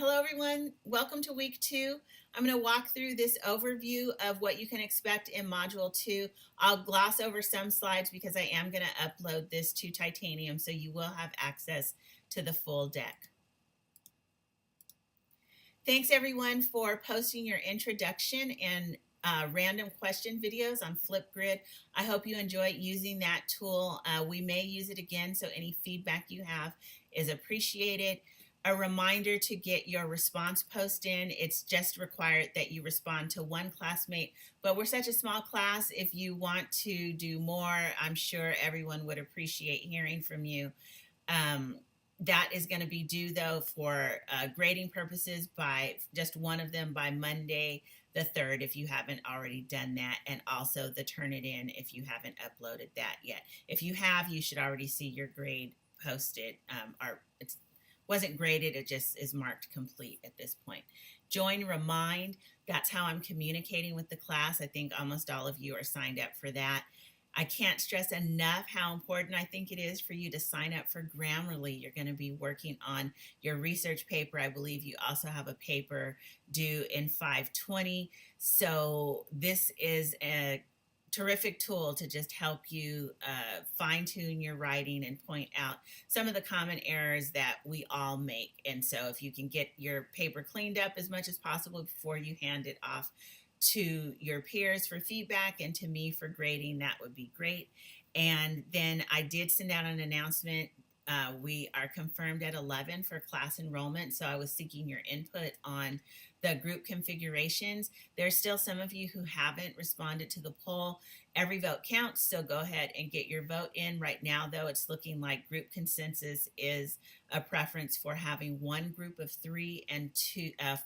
Hello everyone, welcome to week 2. I'm going to walk through this overview of what you can expect in module 2. I'll gloss over some slides because I am going to upload this to Titanium, so you will have access to the full deck. Thanks everyone for posting your introduction and random question videos on Flipgrid. I hope you enjoy using that tool. We may use it again, so any feedback you have is appreciated. A reminder to get your response post in. It's just required that you respond to one classmate, but we're such a small class. If you want to do more, I'm sure everyone would appreciate hearing from you. That is going to be due though for grading purposes by just one of them by Monday the 3rd if you haven't already done that, and also the Turnitin if you haven't uploaded that yet. If you have, you should already see your grade posted, or it wasn't graded, it just is marked complete at this point. Join Remind, that's how I'm communicating with the class. I think almost all of you are signed up for that. I can't stress enough how important I think it is for you to sign up for Grammarly. You're going to be working on your research paper. I believe you also have a paper due in 520. So this is a terrific tool to just help you fine-tune your writing and point out some of the common errors that we all make. And so if you can get your paper cleaned up as much as possible before you hand it off to your peers for feedback and to me for grading, that would be great. And then I did send out an announcement. We are confirmed at 11 for class enrollment, so I was seeking your input on the group configurations. There's still some of you who haven't responded to the poll. Every vote counts, so go ahead and get your vote in. Right now, though, it's looking like group consensus is a preference for having one group of 3 and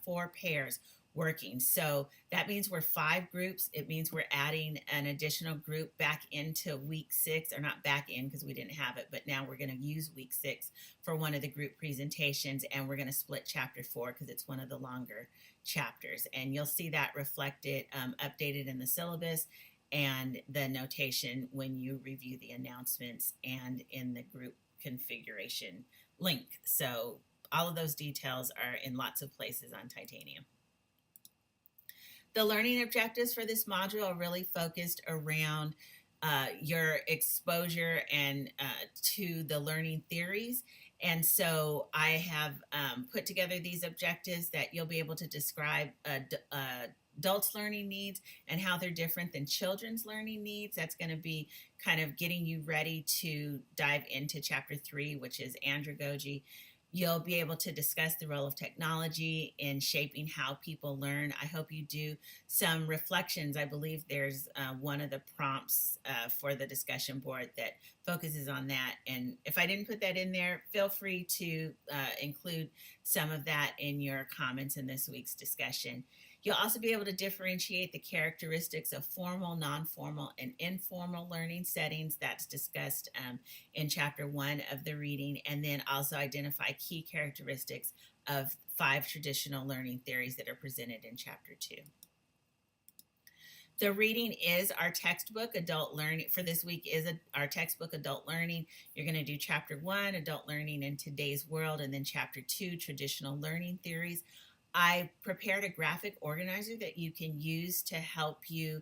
4 pairs working. So that means we're 5 groups. It means we're adding an additional group back into week 6, or not back in because we didn't have it, but now we're going to use week 6 for one of the group presentations, and we're going to split chapter 4 because it's one of the longer chapters. And you'll see that reflected, updated in the syllabus and the notation when you review the announcements and in the group configuration link. So all of those details are in lots of places on Titanium. The learning objectives for this module are really focused around your exposure and to the learning theories. And so I have put together these objectives that you'll be able to describe adults' learning needs and how they're different than children's learning needs. That's going to be kind of getting you ready to dive into chapter 3, which is andragogy. You'll be able to discuss the role of technology in shaping how people learn. I hope you do some reflections. I believe there's one of the prompts for the discussion board that focuses on that. And if I didn't put that in there, feel free to include some of that in your comments in this week's discussion. You'll also be able to differentiate the characteristics of formal, non-formal, and informal learning settings. That's discussed in chapter 1 of the reading, and then also identify key characteristics of 5 traditional learning theories that are presented in chapter 2. The reading is our textbook, Adult Learning. For this week is our textbook, Adult Learning. You're going to do chapter 1, Adult Learning in Today's World, and then chapter 2, Traditional Learning Theories. I prepared a graphic organizer that you can use to help you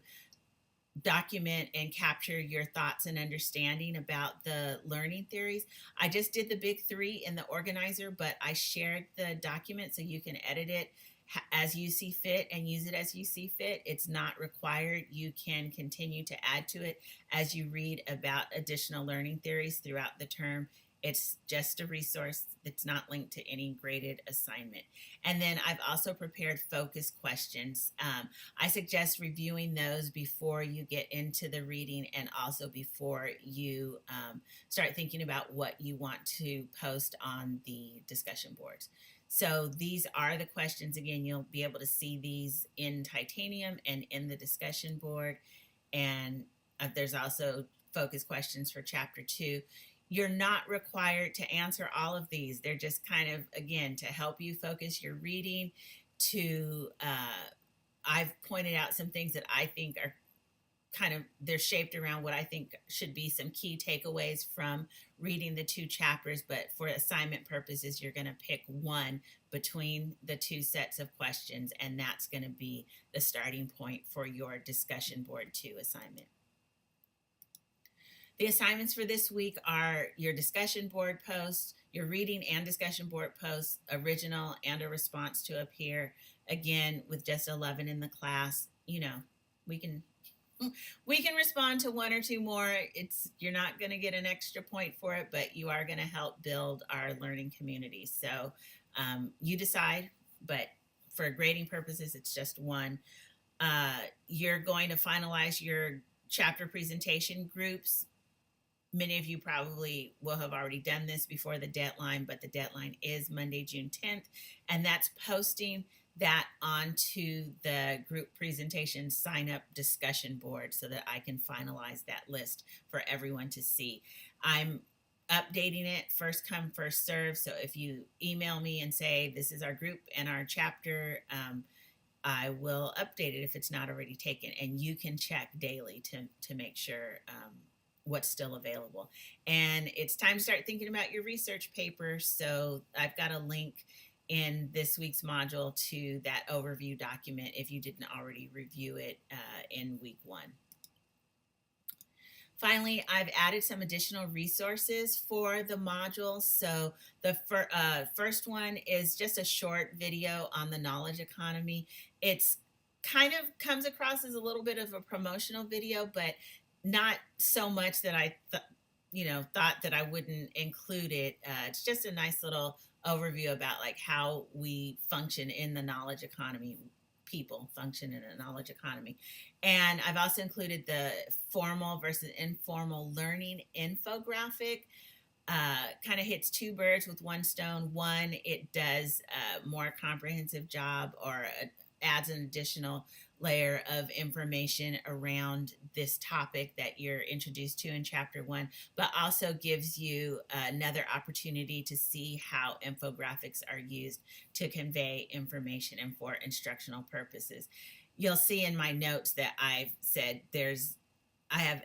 document and capture your thoughts and understanding about the learning theories. I just did the big 3 in the organizer, but I shared the document so you can edit it as you see fit and use it as you see fit. It's not required. You can continue to add to it as you read about additional learning theories throughout the term. It's just a resource that's not linked to any graded assignment. And then I've also prepared focus questions. I suggest reviewing those before you get into the reading and also before you start thinking about what you want to post on the discussion boards. So these are the questions. Again, you'll be able to see these in Titanium and in the discussion board. And there's also focus questions for chapter 2. You're not required to answer all of these. They're just kind of, again, to help you focus your reading. I've pointed out some things that I think are they're shaped around what I think should be some key takeaways from reading the two chapters. But for assignment purposes, you're going to pick one between the two sets of questions, and that's going to be the starting point for your discussion board 2 assignment. The assignments for this week are your discussion board post, your reading and discussion board post, original and a response to appear. Again, with just 11 in the class, you know, we can respond to 1 or 2 more. You're not going to get an extra point for it, but you are going to help build our learning community. So you decide, but for grading purposes, it's just 1. You're going to finalize your chapter presentation groups. Many of you probably will have already done this before the deadline, but the deadline is Monday, June 10th, and that's posting that onto the group presentation sign up discussion board so that I can finalize that list for everyone to see. I'm updating it first come, first serve. So if you email me and say this is our group and our chapter, I will update it if it's not already taken, and you can check daily to make sure what's still available. And it's time to start thinking about your research paper. So I've got a link in this week's module to that overview document if you didn't already review it in week 1. Finally, I've added some additional resources for the module. So the first one is just a short video on the knowledge economy. It's kind of comes across as a little bit of a promotional video, but not so much that I thought that I wouldn't include it. It's just a nice little overview about like how we function in the knowledge economy, people function in a knowledge economy. And I've also included the formal versus informal learning infographic. Kind of hits 2 birds with 1 stone. One, it does a more comprehensive job, or adds an additional layer of information around this topic that you're introduced to in chapter 1, but also gives you another opportunity to see how infographics are used to convey information and for instructional purposes. You'll see in my notes that I've said I have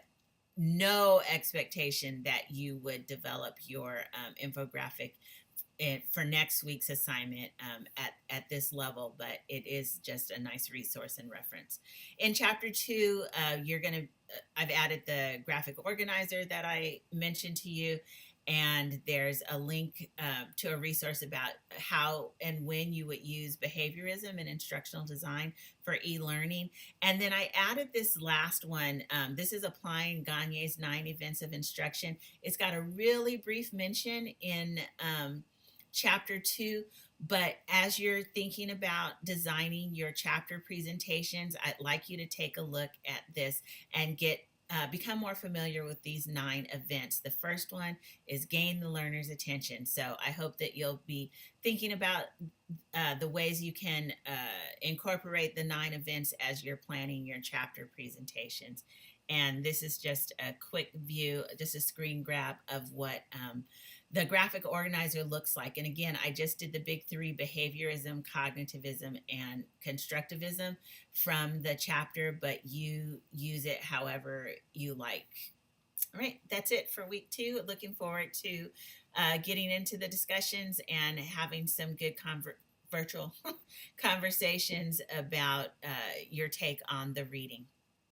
no expectation that you would develop your infographic for next week's assignment at this level, but it is just a nice resource and reference. In chapter 2, I've added the graphic organizer that I mentioned to you, and there's a link to a resource about how and when you would use behaviorism and instructional design for e-learning. And then I added this last one. This is applying Gagne's 9 events of instruction. It's got a really brief mention in chapter 2, but as you're thinking about designing your chapter presentations, I'd like you to take a look at this and become more familiar with these 9 events. The first one is gain the learner's attention. So I hope that you'll be thinking about the ways you can incorporate the 9 events as you're planning your chapter presentations. And this is just a quick view, just a screen grab of what the graphic organizer looks like. And again, I just did the big 3: behaviorism, cognitivism, and constructivism from the chapter, but you use it however you like. All right, that's it for week 2. Looking forward to getting into the discussions and having some good virtual conversations about your take on the reading.